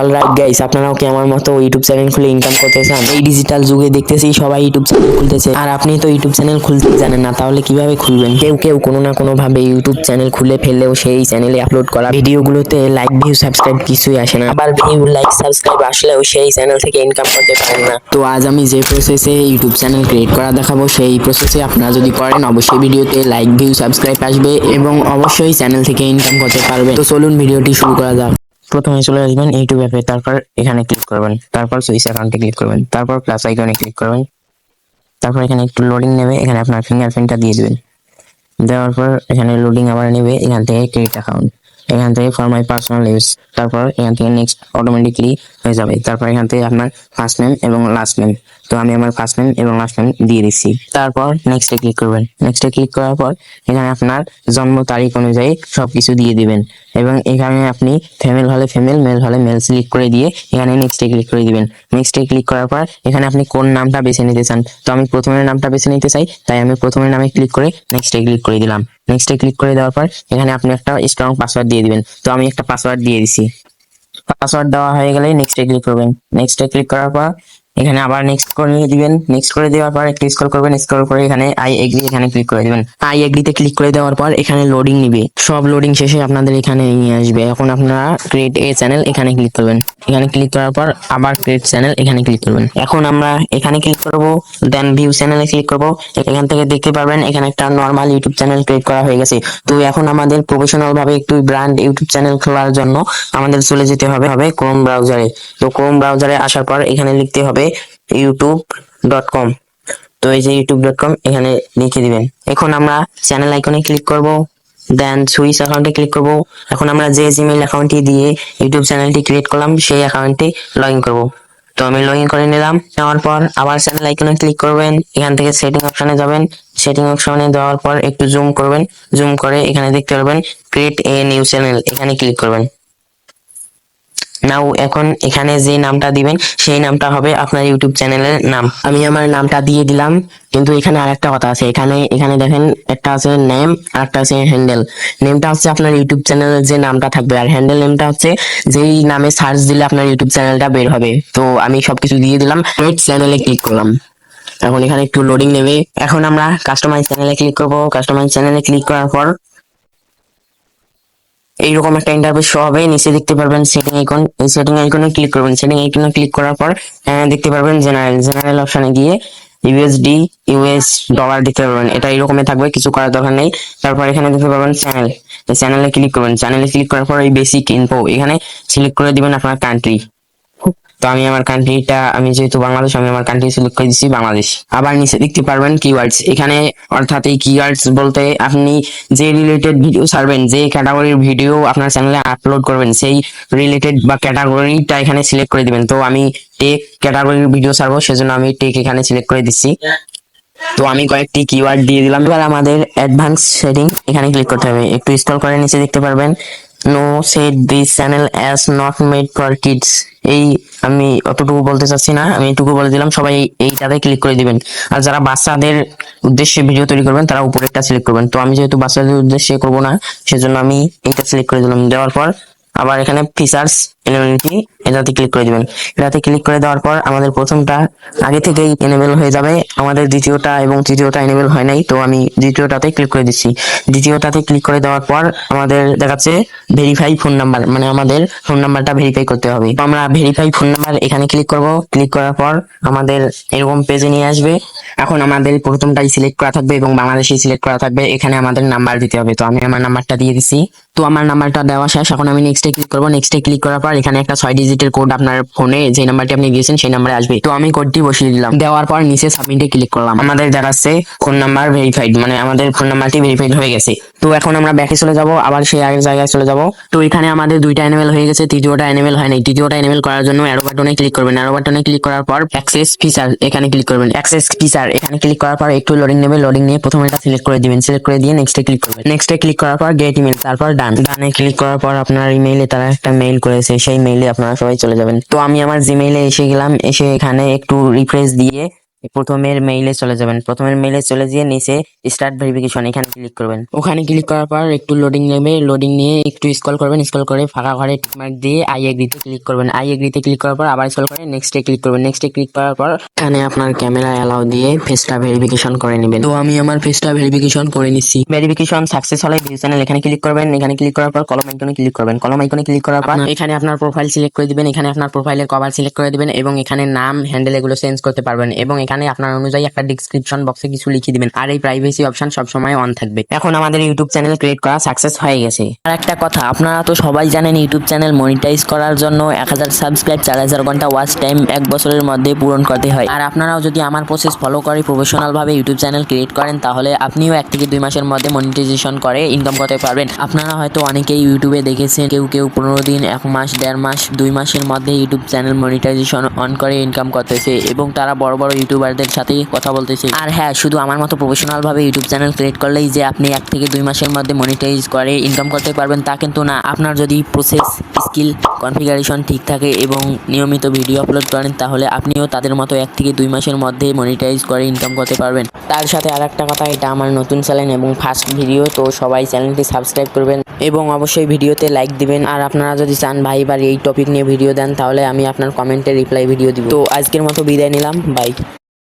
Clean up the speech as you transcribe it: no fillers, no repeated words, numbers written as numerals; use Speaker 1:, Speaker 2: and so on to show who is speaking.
Speaker 1: Alright guys, আপনারাও কি আমার মতো ইউটিউব চ্যানেল খুলে ইনকাম করতে চান? এই ডিজিটাল যুগে দেখতেছি সবাই ইউটিউব চ্যানেল খুলতেছে, আর আপনি তো ইউটিউব চ্যানেল খুলতে জানেন না, তাহলে কিভাবে খুলবেন? কেউ কেউ কোনো না কোনো ভাবে ইউটিউব চ্যানেল খুলে ফেললেও সেই চ্যানেলে আপলোড করা ভিডিওগুলোতে লাইক, ভিউ, সাবস্ক্রাইব কিছুই আসে না। আবার ভিউ, লাইক, সাবস্ক্রাইব আসলেও সেই চ্যানেল থেকে ইনকাম করতে পারেন না। তো আজ আমি যে প্রসেসে ইউটিউব চ্যানেল ক্রিয়েট করা দেখাবো, সেই প্রসেসে আপনারা যদি করেন অবশ্যই ভিডিওতে লাইক, ভিউ, সাবস্ক্রাইব আসবে এবং অবশ্যই চ্যানেল থেকে ইনকাম করতে পারবেন। তো চলুন ভিডিওটি শুরু করা যাক। প্রথমে চলে আসবেন ইউটিউব অ্যাপে, তারপর এখানে ক্লিক করবেন, তারপর সুইচ অ্যাকাউন্টে ক্লিক করবেন, তারপর প্লাস আইকনে ক্লিক করবেন, তারপর এখানে একটু লোডিং নেবে, এখানে আপনার ফিঙ্গারপ্রিন্টটা দিয়ে দিবেন। দেওয়ার পর এখানে লোডিং আবার নেবে, এখান থেকে ক্রিয়েট অ্যাকাউন্ট, এখান থেকে ফর মাই পার্সোনাল ইউজ, তারপর এখান থেকে নেক্সট অটোমেটিকলি হয়ে যাবে। তারপর এখান থেকে আপনার ফার্স্ট নেম এবং লাস্ট নেম, তো আমি আমার ফার্স্ট নেম এবং লাস্ট নেম দিয়ে দিচ্ছি। তারপর নেক্সটে ক্লিক করবেন। নেক্সটে ক্লিক করার পর এখানে আপনার জন্ম তারিখ অনুযায়ী সবকিছু দিয়ে দিবেন এবং এখানে আপনি ফিমেল হলে ফিমেল, মেল হলে মেল সিলেক্ট করে দিয়ে এখানে নেক্সটে ক্লিক করে দিবেন। নেক্সটে ক্লিক করার পর এখানে আপনি কোন নামটা বেছে নিতে চান, তো আমি প্রথমের নামটা বেছে নিতে চাই, তাই আমি প্রথমের নামে ক্লিক করে নেক্সটে ক্লিক করে দিলাম। নেক্সটে ক্লিক করে দেওয়ার পর এখানে আপনি একটা স্ট্রং পাসওয়ার্ড দিয়ে দিবেন, তো আমি একটা পাসওয়ার্ড দিয়ে দিছি। পাসওয়ার্ড দেওয়া হয়ে গেলে নেক্সটে ক্লিক করবেন। নেক্সটে ক্লিক করার পর এখানে আবার নেক্সট করে দিবেন। নেক্সট করে দেওয়ার পর একটু স্ক্রল করবেন, স্ক্রল করে এখানে আই এগ্রি এখানে ক্লিক করে দিবেন। আই এগ্রিতে ক্লিক করে দেওয়ার পর এখানে লোডিং নিবে, সব লোডিং শেষে আপনাদের এখানে নিয়ে আসবে। এখন আপনারা ক্রিয়েট এ চ্যানেল এখানে ক্লিক করবেন। এখানে ক্লিক করার পর আবার ক্রিয়েট চ্যানেল এখানে ক্লিক করবেন। এখন আমরা এখানে ক্লিক করব, দেন ভিউ চ্যানেলে ক্লিক করব। এখান থেকে দেখতে পারবেন এখানে একটা নরমাল ইউটিউব চ্যানেল ক্রিয়েট করা হয়ে গেছে। তো এখন আমাদের প্রফেশনাল ভাবে একটু ব্র্যান্ড ইউটিউব চ্যানেল খোলার জন্য আমাদের চলে যেতে হবে ক্রোম ব্রাউজারে। তো ক্রোম ব্রাউজারে আসার পর এখানে লিখতে হবে youtube.com। তো এই যে youtube.com এখানে লিখে দিবেন। এখন আমরা চ্যানেল আইকনে ক্লিক করব, দেন সুইচ অ্যাকাউন্টে ক্লিক করব। এখন আমরা যে জিমেইল অ্যাকাউন্টটি দিয়ে ইউটিউব চ্যানেলটি ক্রিয়েট করলাম সেই অ্যাকাউন্টে লগ ইন করবো। তো আমি লগ ইন করে নিলাম। নেওয়ার পর আবার চ্যানেল আইকনে ক্লিক করবেন, এখান থেকে সেটিং অপশনে যাবেন। সেটিং অপশনে যাওয়ার পর একটু জুম করবেন, জুম করে এখানে দেখতে পারবেন ক্রিয়েট এ নিউ চ্যানেল, এখানে ক্লিক করবেন। নাও এখন এখানে যে নামটা দিবেন সেই নামটা হবে আপনার ইউটিউব চ্যানেলের নাম। আমি আমার নামটা দিয়ে দিলাম, কিন্তু এখানে আরেকটা কথা আছে। এখানে এখানে দেখেন একটা আছে নেম আর একটা আছে হ্যান্ডেল। নেমটা হচ্ছে আপনার ইউটিউব চ্যানেলের যে নামটা থাকবে, আর হ্যান্ডেল নেমটা হচ্ছে যেই নামে সার্চ দিলে আপনার ইউটিউব চ্যানেলটা বের হবে। তো আমি সবকিছু দিয়ে দিলাম, ক্রিয়েট চ্যানেলে ক্লিক করলাম। এখন এখানে একটু লোডিং নেবে। এখন আমরা কাস্টমাইজ চ্যানেলে ক্লিক করব। কাস্টমাইজ চ্যানেলে ক্লিক করার পর এইরকম একটা ইন্টারফেস শো হবে। নিচে দেখতে পারবেন সেটিং আইকন, এই সেটিং আইকনে ক্লিক করবেন। সেটিং আইকনে ক্লিক করার পর দেখতে পারবেন জেনারেল, জেনারেল অপশনে গিয়ে ইউএসডি, ইউএস ডলার দেখতে পারবেন। এটা এরকমই থাকবে, কিছু করার দরকার নেই। তারপর এখানে দেখতে পারবেন চ্যানেল, চ্যানেলে ক্লিক করবেন। চ্যানেলে ক্লিক করার পর এই বেসিক ইনফো এখানে সিলেক্ট করে দিবেন আপনার কান্ট্রি। তো আমি আমার কান্ট্রিটা, আমি যেহেতু বাংলাদেশ, আমি আমার কান্ট্রি সিলেক্ট করে দিচ্ছি বাংলাদেশ। আবার নিচে দেখতে পারবেন কিওয়ার্ডস, এখানে অর্থাৎ এই কিওয়ার্ডস বলতে আপনি যে রিলেটেড ভিডিও ছাড়বেন, যে ক্যাটাগরির ভিডিও আপনার চ্যানেলে আপলোড করবেন, সেই রিলেটেড বা ক্যাটাগরিটা এখানে সিলেক্ট করে দিবেন। তো আমি টেক ক্যাটাগরির ভিডিও ছাড়বো, সেজন্য আমি টেক এখানে সিলেক্ট করে দিচ্ছি। তো আমি কয়েকটি কিওয়ার্ড দিয়ে দিলাম। এবার আমাদের অ্যাডভান্স সেটিং এখানে ক্লিক করতে হবে। একটু স্ক্রল করে নিচে দেখতে পারবেন no set this channel as not made for kids. এই আমি অতটুকু বলতে চাচ্ছি না, আমি এটুকু বলে দিলাম। সবাই এইটাতে ক্লিক করে দিবেন। আর যারা বাচ্চাদের উদ্দেশ্যে ভিডিও তৈরি করবেন তারা উপরেরটা সিলেক্ট করবেন। তো আমি যেহেতু বাচ্চাদের উদ্দেশ্যে করবো না, সেজন্য আমি এইটা সিলেক্ট করে দিলাম। দেওয়ার পর আবার এখানে ফিচার্স এনেবিলিটি এটাতে ক্লিক করে দিবেন। এটাতে ক্লিক করে দেওয়ার পর আমাদের প্রথমটা আগে থেকেই এনেবল হয়ে যাবে, আমাদের দ্বিতীয়টা এবং তৃতীয়টা এনেবল হয় নাই। তো আমি দ্বিতীয়টাতে ক্লিক করে দিচ্ছি। দ্বিতীয়টাতে ক্লিক করে দেওয়ার পর আমাদের দেখাচ্ছে ভেরিফাই ফোন নাম্বার, মানে আমাদের ফোন নাম্বারটা ভেরিফাই করতে হবে। তো আমরা ভেরিফাই ফোন নাম্বার এখানে ক্লিক করব। ক্লিক করার পর আমাদের এরকম পেজে নিয়ে আসবে। এখন আমাদের প্রথমটাই সিলেক্ট করা থাকবে এবং বাংলাদেশি সিলেক্ট করা থাকবে, এখানে আমাদের নাম্বার দিতে হবে। তো আমি আমার নাম্বারটা দিয়ে দিচ্ছি। তো আমার নাম্বারটা দেওয়া শেষ। এখন আমি নেক্সটে ক্লিক করব। নেক্সটে ক্লিক করার পর এখানে একটা 6 ডিজিটের কোড আপনার ফোনে যে নাম্বারটি আপনি দিয়েছেন সেই নাম্বারে আসবে। তো আমি কোডটি বসিয়ে দিলাম। দেওয়ার পর নিচে সাবমিটে ক্লিক করলাম। আমাদের দেখাচ্ছে ফোন নাম্বার ভেরিফাইড, মানে আমাদের ফোন নাম্বারটি ভেরিফাইড হয়ে গেছে। তো এখন আমরা ব্যাকে চলে যাব, আবার সেই আগের জায়গায় চলে যাব। তো এখানে আমাদের দুইটা এনেবল হয়ে গেছে, তৃতীয়টা এনেবল হয় নাই। তৃতীয়টা এনেবল করার জন্য অ্যারো বাটনে ক্লিক করবেন। অ্যারো বাটনে ক্লিক করার পর অ্যাক্সেস ফিচার এখানে ক্লিক করবেন। অ্যাক্সেস ফিচার এখানে ক্লিক করার পর একটু লোডিং নেবে, লোডিং নিয়ে প্রথমে এটা সিলেক্ট করে দিবেন। সিলেক্ট করে দিয়ে নেক্সটে ক্লিক করবেন। নেক্সটে ক্লিক করার পর গেট ইমেল, তারপর ডান। ডানে ক্লিক করার পর আপনার ইমেইলে তারা একটা মেইল করেছে, সেই মেইলে আপনারা সবাই চলে যাবেন। তো আমি আমার জিমেইলে এসে গেলাম। এসে এখানে একটু রিফ্রেশ দিয়ে প্রথমের মেইলে চলে যাবেন। প্রথমের মেইলে চলে গিয়ে নিচে স্টার্ট ভেরিফিকেশন এখানে ক্লিক করবেন। ওখানে ক্লিক করার পর একটু লোডিং নেবে, লোডিং নিয়ে একটু স্ক্রল করবেন, স্ক্রল করে ফাঁকা ঘরে টিকমার্ক দিয়ে আই এগ্রিতে ক্লিক করবেন। আই এগ্রিতে ক্লিক করার পর আবার স্ক্রল করে নেক্সটে ক্লিক করবেন। নেক্সটে ক্লিক করার পর এখানে আপনার ক্যামেরা অ্যালাউ দিয়ে ফেসটা ভেরিফিকেশন করে নেবেন। তো আমি আমার ফেসটা ভেরিফিকেশন করে নিচ্ছি। ভেরিফিকেশন সাকসেস হলে ভিউ চ্যানেল এখানে ক্লিক করবেন। এখানে ক্লিক করার পর কলম আইকনে ক্লিক করবেন। কলম আইকনে ক্লিক করার পর এখানে আপনার প্রোফাইল সিলেক্ট করে দিবেন। এখানে আপনার প্রোফাইলের কভার সিলেক্ট করে দিবেন এবং এখানে নাম হ্যান্ডেল এগুলো চেঞ্জ করতে পারবেন এবং এখানে আপনার অনুযায়ী একটা ডেসক্রিপশন বক্সে কিছু লিখে দিবেন। আর এই প্রাইভেসি অপশন সবসময় অন থাকবে। এখন আমাদের ইউটিউব চ্যানেল ক্রিয়েট করা সাকসেস হয়ে গেছে। আর একটা কথা, আপনারা তো সবাই জানেন ইউটিউব চ্যানেল মনিটাইজ করার জন্য 1000 সাবস্ক্রাইব 4000 ঘন্টা ওয়াচ টাইম 1 বছরের মধ্যে পূরণ করতে হয়। আর আপনারাও যদি আমার প্রসেস ফলো করে প্রফেশনাল ভাবে ইউটিউব চ্যানেল ক্রিয়েট করেন তাহলে আপনিও 1 থেকে 2 মাসের মধ্যে মনিটাইজেশন করে ইনকাম করতে পারবেন। আপনারা হয়তো অনেকেই ইউটিউবে দেখেছেন কেউ 15 দিন, 1 মাস, 1.5 মাস, 2 মাসের মধ্যে ইউটিউব চ্যানেল মনিটাইজেশন অন করে ইনকাম করতেছে এবং তারা বড় বড় ইউটিউবারদের সাথে কথা বলতেছে। আর হ্যাঁ, শুধু আমার মতো প্রফেশনাল ভাবে ইউটিউব চ্যানেল ক্রিয়েট করলেই যে আপনি 1 থেকে 2 মাসের মধ্যে মনিটাইজ করে ইনকাম করতে পারবেন তা কিন্তু না। আপনার যদি প্রসেস, স্কিল, কনফিগারেশন ঠিক থাকে এবং নিয়মিত ভিডিও আপলোড করেন তাহলে আপনিও তাদের মতো 1 থেকে 2 মাসের মধ্যে মনিটাইজ করে ইনকাম করতে পারবেন। তার সাথে আরেকটা কথা, এটা আমার নতুন চ্যানেল এবং ফার্স্ট ভিডিও, তো সবাই চ্যানেলটি সাবস্ক্রাইব করবেন এবং অবশ্যই ভিডিওতে লাইক দিবেন। আর আপনারা যদি চান ভাই বা এই টপিক নিয়ে ভিডিও দেন তাহলে আমি আপনার কমেন্টে রিপ্লাই ভিডিও দিব। তো আজকের মতো বিদায় নিলাম, বাই।